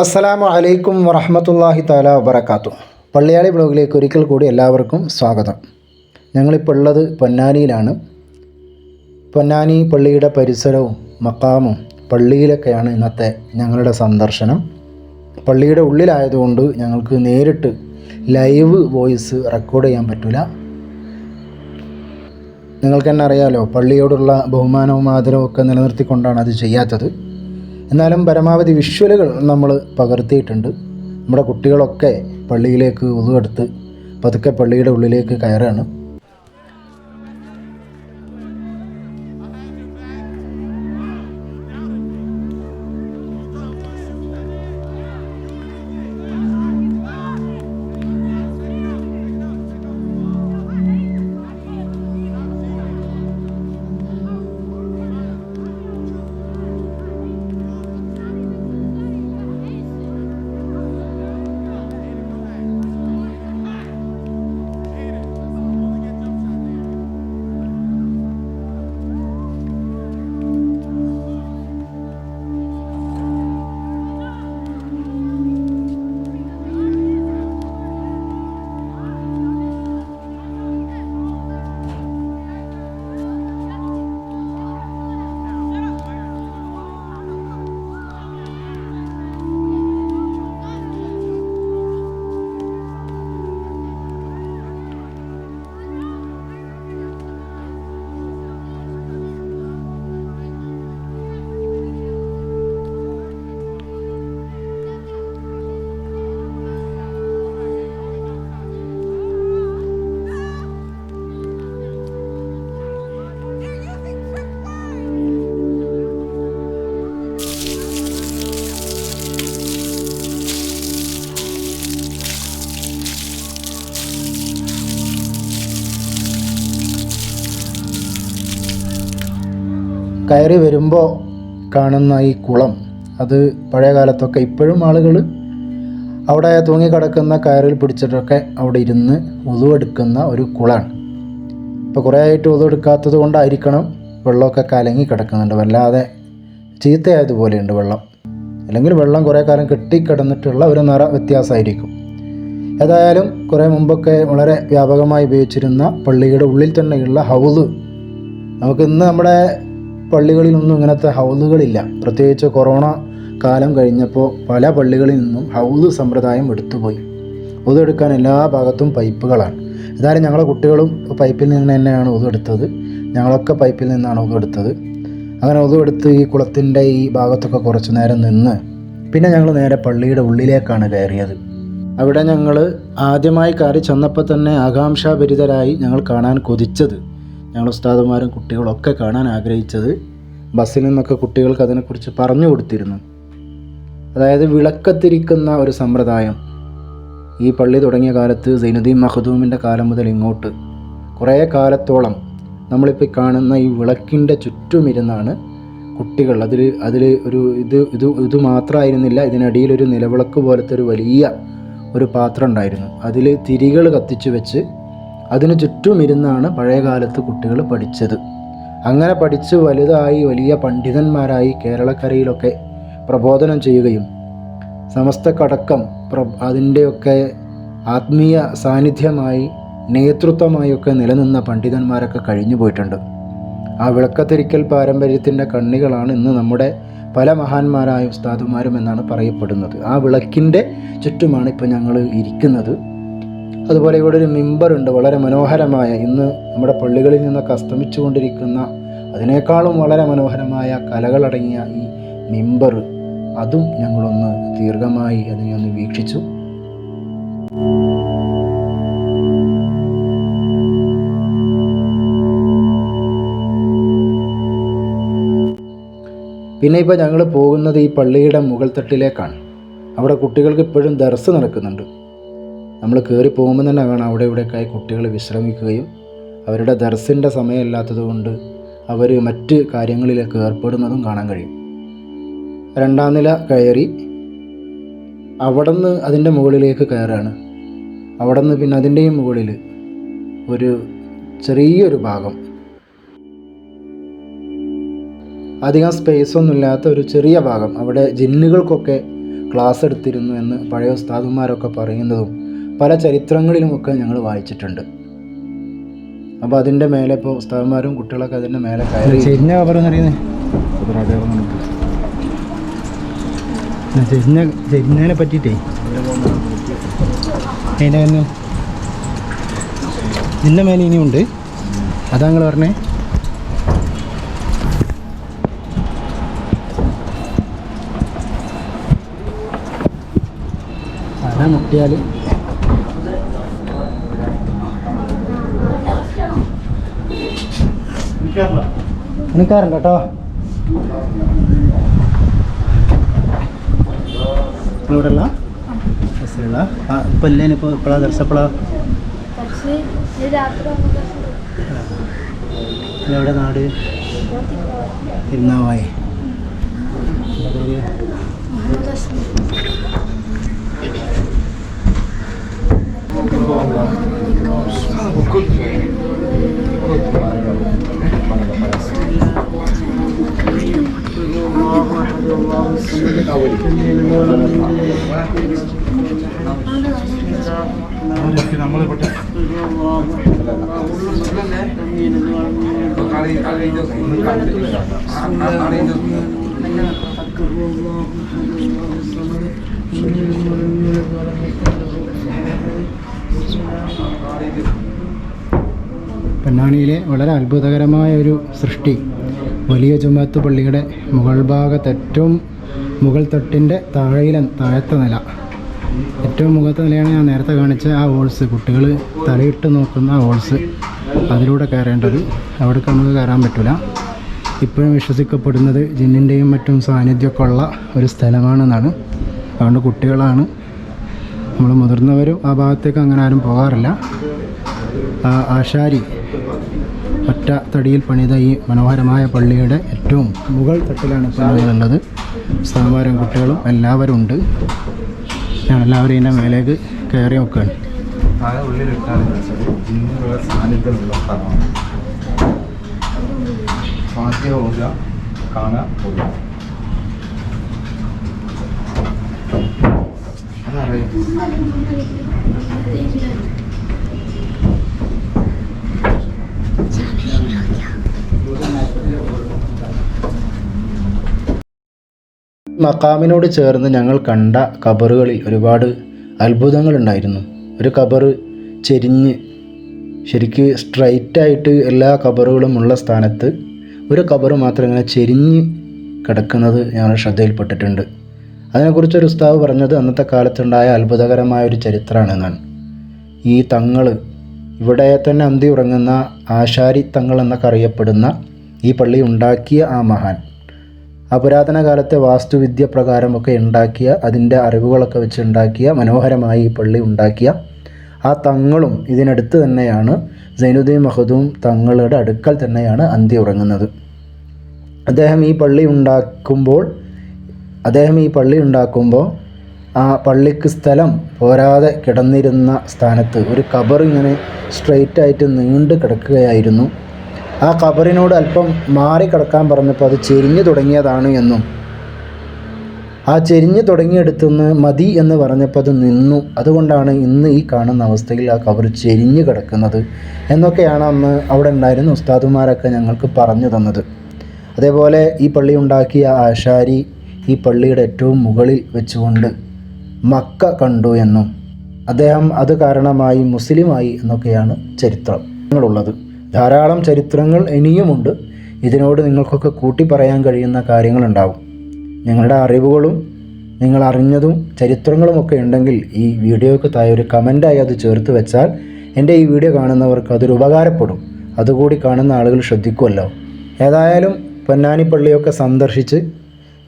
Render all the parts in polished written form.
അസ്സലാമു അലൈക്കും വറഹ്മത്തുള്ളാഹി തആല വബറകാതുഹു. പള്ളിയാളി ബ്ലോഗിലേക്ക് ഒരിക്കൽ കൂടി എല്ലാവർക്കും സ്വാഗതം. ഞങ്ങളിപ്പോൾ ഉള്ളത് പൊന്നാനിയിലാണ്. പൊന്നാനി പള്ളിയുടെ പരിസരവും മക്കാമും പള്ളിയിലൊക്കെയാണ് ഇന്നത്തെ ഞങ്ങളുടെ സന്ദർശനം. പള്ളിയുടെ ഉള്ളിലായതുകൊണ്ട് ഞങ്ങൾക്ക് നേരിട്ട് ലൈവ് വോയിസ് റെക്കോർഡ് ചെയ്യാൻ പറ്റില്ല. നിങ്ങൾക്ക് തന്നെ അറിയാമല്ലോ, പള്ളിയോടുള്ള ബഹുമാനവും ആദരവും ഒക്കെ നിലനിർത്തിക്കൊണ്ടാണ് അത് ചെയ്യാത്തത്. എന്നാലും പരമാവധി വിഷ്വലുകൾ നമ്മൾ പകർത്തിയിട്ടുണ്ട്. നമ്മുടെ കുട്ടികളൊക്കെ പള്ളിയിലേക്ക് വുളു എടുത്ത് പതുക്കെ പള്ളിയുടെ ഉള്ളിലേക്ക് കയറാണ്. കയറി വരുമ്പോൾ കാണുന്ന ഈ കുളം, അത് പഴയ കാലത്തൊക്കെ ഇപ്പോഴും ആളുകൾ അവിടെ തൂങ്ങിക്കിടക്കുന്ന കയറിൽ പിടിച്ചിട്ടൊക്കെ അവിടെ ഇരുന്ന് വുളു എടുക്കുന്ന ഒരു കുളമാണ്. ഇപ്പോൾ കുറേ ആയിട്ട് വുളു എടുക്കാത്തത് കൊണ്ടായിരിക്കണം വെള്ളമൊക്കെ കലങ്ങി കിടക്കുന്നുണ്ട്. വല്ലാതെ ചീത്തയായതുപോലെയുണ്ട് വെള്ളം. അല്ലെങ്കിൽ വെള്ളം കുറേ കാലം കെട്ടിക്കിടന്നിട്ടുള്ള ഒരു നിറ വ്യത്യാസമായിരിക്കും. ഏതായാലും കുറേ മുമ്പൊക്കെ വളരെ വ്യാപകമായി ഉപയോഗിച്ചിരുന്ന പള്ളിയുടെ ഉള്ളിൽ തന്നെയുള്ള ഹൗദ്, നമുക്കിന്ന് നമ്മുടെ പള്ളികളിലൊന്നും ഇങ്ങനത്തെ ഹൗദുകളില്ല. പ്രത്യേകിച്ച് കൊറോണ കാലം കഴിഞ്ഞപ്പോൾ പല പള്ളികളിൽ നിന്നും ഹൗദ് സമ്പ്രദായം എടുത്തുപോയി. വുളു എടുക്കാൻ എല്ലാ ഭാഗത്തും പൈപ്പുകളാണ്. ഏതായാലും ഞങ്ങളെ കുട്ടികളും പൈപ്പിൽ നിന്ന് തന്നെയാണ് വുളു എടുത്തത്. ഞങ്ങളൊക്കെ പൈപ്പിൽ നിന്നാണ് വുളു എടുത്തത്. അങ്ങനെ വുളു എടുത്ത് ഈ കുളത്തിൻ്റെ ഈ ഭാഗത്തൊക്കെ കുറച്ച് നേരം നിന്ന് പിന്നെ ഞങ്ങൾ നേരെ പള്ളിയുടെ ഉള്ളിലേക്കാണ് കയറിയത്. അവിടെ ഞങ്ങൾ ആദ്യമായി കയറി ചെന്നപ്പോൾ തന്നെ ആകാംക്ഷാഭരിതരായി ഞങ്ങൾ കാണാൻ കൊതിച്ചത്, ഞങ്ങൾ ഉസ്താദുമാരും കുട്ടികളൊക്കെ കാണാൻ ആഗ്രഹിച്ചത്, ബസ്സിൽ നിന്നൊക്കെ കുട്ടികൾക്ക് അതിനെക്കുറിച്ച് പറഞ്ഞു കൊടുത്തിരുന്നു. അതായത് വിളക്കത്തിരിക്കുന്ന ഒരു സമ്പ്രദായം ഈ പള്ളി തുടങ്ങിയ കാലത്ത് സൈനുദ്ദീൻ മഖ്ദൂമിൻ്റെ കാലം മുതൽ ഇങ്ങോട്ട് കുറേ കാലത്തോളം നമ്മളിപ്പോൾ കാണുന്ന ഈ വിളക്കിൻ്റെ ചുറ്റുമിരുന്നാണ് കുട്ടികൾ അതിൽ ഇത് മാത്രമായിരുന്നില്ല, ഇതിനടിയിലൊരു നിലവിളക്ക് പോലത്തെ ഒരു വലിയ ഒരു പാത്രം ഉണ്ടായിരുന്നു. അതിൽ തിരികൾ കത്തിച്ച് വെച്ച് അതിന് ചുറ്റുമിരുന്നാണ് പഴയ കാലത്ത് കുട്ടികൾ പഠിച്ചത്. അങ്ങനെ പഠിച്ച് വലുതായി വലിയ പണ്ഡിതന്മാരായി കേരളക്കരയിലൊക്കെ പ്രബോധനം ചെയ്യുകയും സമസ്തക്കടക്കം അതിൻ്റെയൊക്കെ ആത്മീയ സാന്നിധ്യമായി നേതൃത്വമായൊക്കെ നിലനിന്ന പണ്ഡിതന്മാരൊക്കെ കഴിഞ്ഞു പോയിട്ടുണ്ട്. ആ വിളക്കത്തിരിക്കൽ പാരമ്പര്യത്തിൻ്റെ കണ്ണികളാണ് ഇന്ന് നമ്മുടെ പല മഹാന്മാരായ ഉസ്താദുമാരും എന്നാണ് പറയപ്പെടുന്നത്. ആ വിളക്കിൻ്റെ ചുറ്റുമാണ് ഇപ്പോൾ ഞങ്ങൾ ഇരിക്കുന്നത്. അതുപോലെ ഇവിടെ ഒരു മിമ്പറുണ്ട്, വളരെ മനോഹരമായ, ഇന്ന് നമ്മുടെ പള്ളികളിൽ നിന്നൊക്കെ അസ്തമിച്ചു കൊണ്ടിരിക്കുന്ന അതിനേക്കാളും വളരെ മനോഹരമായ കലകളടങ്ങിയ ഈ മിമ്പർ, അതും ഞങ്ങളൊന്ന് ദീർഘമായി അതിനെയൊന്ന് വീക്ഷിച്ചു. പിന്നെ ഇപ്പോൾ ഞങ്ങൾ പോകുന്നത് ഈ പള്ളിയുടെ മുകൾ തട്ടിലേക്കാണ്. അവിടെ കുട്ടികൾക്ക് ഇപ്പോഴും ദർസ് നടക്കുന്നുണ്ട്. നമ്മൾ കയറി പോകുമ്പോൾ തന്നെ കാണാം അവിടെ ഇവിടെയൊക്കെയായി കുട്ടികൾ വിശ്രമിക്കുകയും അവരുടെ ദർസിൻ്റെ സമയമില്ലാത്തത് കൊണ്ട് അവർ മറ്റ് കാര്യങ്ങളിലേക്ക് ഏർപ്പെടുന്നതും കാണാൻ കഴിയും. 2ാം നില കയറി അവിടെ നിന്ന് അതിൻ്റെ മുകളിലേക്ക് കയറുകയാണ്. അവിടെ നിന്ന് പിന്നെ അതിൻ്റെയും മുകളിൽ ഒരു ചെറിയൊരു ഭാഗം, അധികം സ്പേസൊന്നുമില്ലാത്ത ഒരു ചെറിയ ഭാഗം, അവിടെ ജിന്നുകൾക്കൊക്കെ ക്ലാസ് എടുത്തിരുന്നു എന്ന് പഴയ ഉസ്താദുമാരൊക്കെ പറയുന്നതും പല ചരിത്രങ്ങളിലുമൊക്കെ ഞങ്ങൾ വായിച്ചിട്ടുണ്ട്. അപ്പോൾ അതിൻ്റെ മേലെ ഇപ്പോൾ ഉസ്താദുമാരും കുട്ടികളൊക്കെ അതിൻ്റെ മേലെ കയറി ചെരിഞ്ഞ കബറെന്ന് പറയുന്നത് ചെരിഞ്ഞതിനെ പറ്റിയിട്ടേ അതിൻ്റെ തന്നെ ഇതിൻ്റെ മേലെ ഇനിയുണ്ട്. അതാ നിങ്ങൾ പറഞ്ഞേ. അതാ മുട്ടിയാൽ എനിക്കാറുണ്ട് കേട്ടോ. ഇവിടെയുള്ള ബസ്സിലുള്ള ഇപ്പം ഇല്ലേന് ഇപ്പോൾ ഇപ്പോഴാണ് ദർശപ്പെടാ എവിടെ നാട് തിരുനാവായി. പൊന്നാനിയിലെ വളരെ അത്ഭുതകരമായ ഒരു സൃഷ്ടി വലിയ ജുമാഅത്ത് പള്ളിയുടെ മുകൾ ഭാഗത്ത് ഏറ്റവും മുകൾ തട്ടിൻ്റെ താഴത്തെ നില, ഏറ്റവും മുഖത്തെ നിലയാണ് ഞാൻ നേരത്തെ കാണിച്ച ആ ഹോൾസ്, കുട്ടികൾ തലയിട്ട് നോക്കുന്ന ആ ഹോൾസ്, അതിലൂടെ കയറേണ്ടത്. അവിടേക്ക് നമുക്ക് കയറാൻ പറ്റില്ല. ഇപ്പോഴും വിശ്വസിക്കപ്പെടുന്നത് ജിന്നിൻ്റെയും മറ്റും സാന്നിധ്യമൊക്കെ ഉള്ള ഒരു സ്ഥലമാണെന്നാണ്. അതുകൊണ്ട് കുട്ടികളാണ്, നമ്മൾ മുതിർന്നവരും ആ ഭാഗത്തേക്ക് അങ്ങനെ ആരും പോകാറില്ല. ആശാരി ഒറ്റ തടിയിൽ പണിത ഈ മനോഹരമായ പള്ളിയുടെ ഏറ്റവും മുകൾ തട്ടിലാണ് ഇപ്പോൾ ഞങ്ങളുള്ളത്. ഉസ്താദുമാരും കുട്ടികളും എല്ലാവരും ഉണ്ട്. ഞങ്ങളെല്ലാവരും ഇതിൻ്റെ മേലേക്ക് കയറി നോക്കുകയാണ്. മക്കാമിനോട് ചേർന്ന് ഞങ്ങൾ കണ്ട ഖബറുകളിൽ ഒരുപാട് അത്ഭുതങ്ങളുണ്ടായിരുന്നു. ഒരു ഖബറ് ചെരിഞ്ഞ് ശരിക്ക് സ്ട്രൈറ്റായിട്ട് എല്ലാ ഖബറുകളും ഉള്ള സ്ഥാനത്ത് ഒരു ഖബറ് മാത്രം ഇങ്ങനെ ചെരിഞ്ഞ് കിടക്കുന്നത് ഞങ്ങൾ ശ്രദ്ധയിൽപ്പെട്ടിട്ടുണ്ട്. അതിനെക്കുറിച്ചൊരു ഉസ്താദ് പറഞ്ഞത് അന്നത്തെ കാലത്തുണ്ടായ അത്ഭുതകരമായ ഒരു ചരിത്രമാണെന്നാണ്. ഈ തങ്ങൾ ഇവിടെ തന്നെ അന്തി ഉറങ്ങുന്ന ആശാരി തങ്ങൾ എന്നൊക്കെ അറിയപ്പെടുന്ന ഈ പള്ളി ഉണ്ടാക്കിയ ആ മഹാൻ, ആ പുരാതന കാലത്തെ വാസ്തുവിദ്യ പ്രകാരമൊക്കെ ഉണ്ടാക്കിയ, അതിൻ്റെ അറിവുകളൊക്കെ വെച്ച് ഉണ്ടാക്കിയ, മനോഹരമായി ഈ പള്ളി ഉണ്ടാക്കിയ ആ തങ്ങളും ഇതിനടുത്ത് തന്നെയാണ് സൈനുദ്ദീൻ മഖ്ദൂം തങ്ങളുടെ അടുക്കൽ തന്നെയാണ് അന്തി ഉറങ്ങുന്നത്. അദ്ദേഹം ഈ പള്ളി ഉണ്ടാക്കുമ്പോൾ ആ പള്ളിക്ക് സ്ഥലം പോരാതെ കിടന്നിരുന്ന സ്ഥാനത്ത് ഒരു ഖബർ ഇങ്ങനെ സ്ട്രെയിറ്റായിട്ട് നീണ്ടു കിടക്കുകയായിരുന്നു. ആ ഖബറിനോട് അല്പം മാറി കിടക്കാൻ പറഞ്ഞപ്പോൾ അത് ചെരിഞ്ഞു തുടങ്ങിയതാണ് എന്നും, ആ ചെരിഞ്ഞു തുടങ്ങിയെടുത്തുനിന്ന് മതി എന്ന് പറഞ്ഞപ്പോൾ അത് നിന്നു, അതുകൊണ്ടാണ് ഇന്ന് ഈ കാണുന്ന അവസ്ഥയിൽ ആ ഖബർ ചെരിഞ്ഞു കിടക്കുന്നത് എന്നൊക്കെയാണ് അന്ന് അവിടെ ഉണ്ടായിരുന്ന ഉസ്താദുമാരൊക്കെ ഞങ്ങൾക്ക് പറഞ്ഞു തന്നത്. അതേപോലെ ഈ പള്ളി ഉണ്ടാക്കിയ ആശാരി ഈ പള്ളിയുടെ ഏറ്റവും മുകളിൽ വെച്ചുകൊണ്ട് മക്ക കണ്ടു എന്നും അദ്ദേഹം അത് കാരണമായി മുസ്ലിമായി എന്നൊക്കെയാണ് ചരിത്രങ്ങളുള്ളത്. ധാരാളം ചരിത്രങ്ങൾ ഇനിയുമുണ്ട്. ഇതിനോട് നിങ്ങൾക്കൊക്കെ കൂട്ടി പറയാൻ കഴിയുന്ന കാര്യങ്ങളുണ്ടാവും. നിങ്ങളുടെ അറിവുകളും നിങ്ങൾ അറിഞ്ഞതും ചരിത്രങ്ങളുമൊക്കെ ഉണ്ടെങ്കിൽ ഈ വീഡിയോയ്ക്ക് താഴെ ഒരു കമൻറ്റായി അത് ചേർത്ത് വെച്ചാൽ എൻ്റെ ഈ വീഡിയോ കാണുന്നവർക്ക് അതൊരു ഉപകാരപ്പെടും. അതുകൂടി കാണുന്ന ആളുകൾ ശ്രദ്ധിക്കുമല്ലോ. ഏതായാലും പൊന്നാനി പള്ളിയൊക്കെ സന്ദർശിച്ച്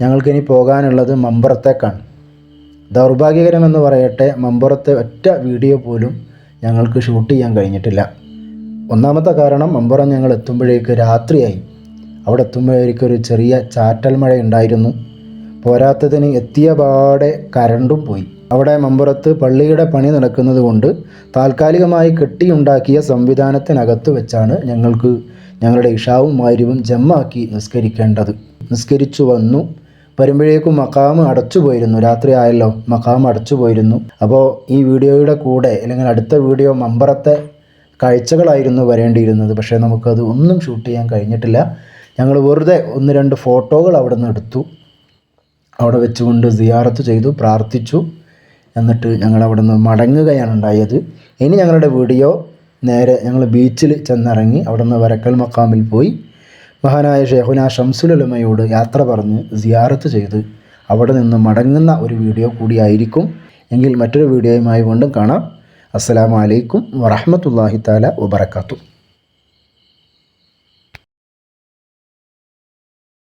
ഞങ്ങൾക്കിനി പോകാനുള്ളത് മമ്പുറത്തേക്കാണ്. ദൗർഭാഗ്യകരമെന്ന് പറയട്ടെ, മമ്പുറത്തെ ഒറ്റ വീഡിയോ പോലും ഞങ്ങൾക്ക് ഷൂട്ട് ചെയ്യാൻ കഴിഞ്ഞിട്ടില്ല. ഒന്നാമത്തെ കാരണം, മമ്പുറം ഞങ്ങൾ എത്തുമ്പോഴേക്ക് രാത്രിയായി. അവിടെ എത്തുമ്പോഴേക്കൊരു ചെറിയ ചാറ്റൽ മഴ ഉണ്ടായിരുന്നു. പോരാത്തതിന് എത്തിയ പാടെ കരണ്ടും പോയി. അവിടെ മമ്പുറത്ത് പള്ളിയുടെ പണി നടക്കുന്നത് കൊണ്ട് താൽക്കാലികമായി കെട്ടിയുണ്ടാക്കിയ സംവിധാനത്തിനകത്ത് വെച്ചാണ് ഞങ്ങളുടെ ഇഷാവും മഗ്‌രിബും ജമ്മാക്കി നിസ്കരിക്കേണ്ടത്. നിസ്കരിച്ചു വന്നു. വരുമ്പോഴേക്കും മഖാം അടച്ചു പോയിരുന്നു. രാത്രി ആയല്ലോ, മഖാം അടച്ചു പോയിരുന്നു. അപ്പോൾ ഈ വീഡിയോയുടെ കൂടെ അല്ലെങ്കിൽ അടുത്ത വീഡിയോ മമ്പറത്തെ കാഴ്ചകളായിരുന്നു വരേണ്ടിയിരുന്നത്. പക്ഷേ നമുക്കത് ഒന്നും ഷൂട്ട് ചെയ്യാൻ കഴിഞ്ഞിട്ടില്ല. ഞങ്ങൾ വെറുതെ 1-2 ഫോട്ടോകൾ അവിടെ നിന്ന് എടുത്തു. അവിടെ വെച്ചുകൊണ്ട് സിയാറത്ത് ചെയ്തു, പ്രാർത്ഥിച്ചു. എന്നിട്ട് ഞങ്ങൾ അവിടെ നിന്ന് മടങ്ങുകയാണ് ഉണ്ടായത്. ഇനി ഞങ്ങളുടെ വീഡിയോ നേരെ ഞങ്ങൾ ബീച്ചിൽ ചെന്നിറങ്ങി അവിടെ നിന്ന് വരക്കൽ മഖാമിൽ പോയി മഹാനായ ഷെയ്ഖുന ശംസുൽ ഉലമയോട് യാത്ര പറഞ്ഞ് സിയാറത്ത് ചെയ്ത് അവിടെ നിന്ന് മടങ്ങുന്ന ഒരു വീഡിയോ കൂടിയായിരിക്കും. എങ്കിൽ മറ്റൊരു വീഡിയോയുമായി വീണ്ടും കാണാം. അസ്സലാമു അലൈക്കും വറഹ്മത്തുള്ളാഹി തആല വബറകാതുഹു.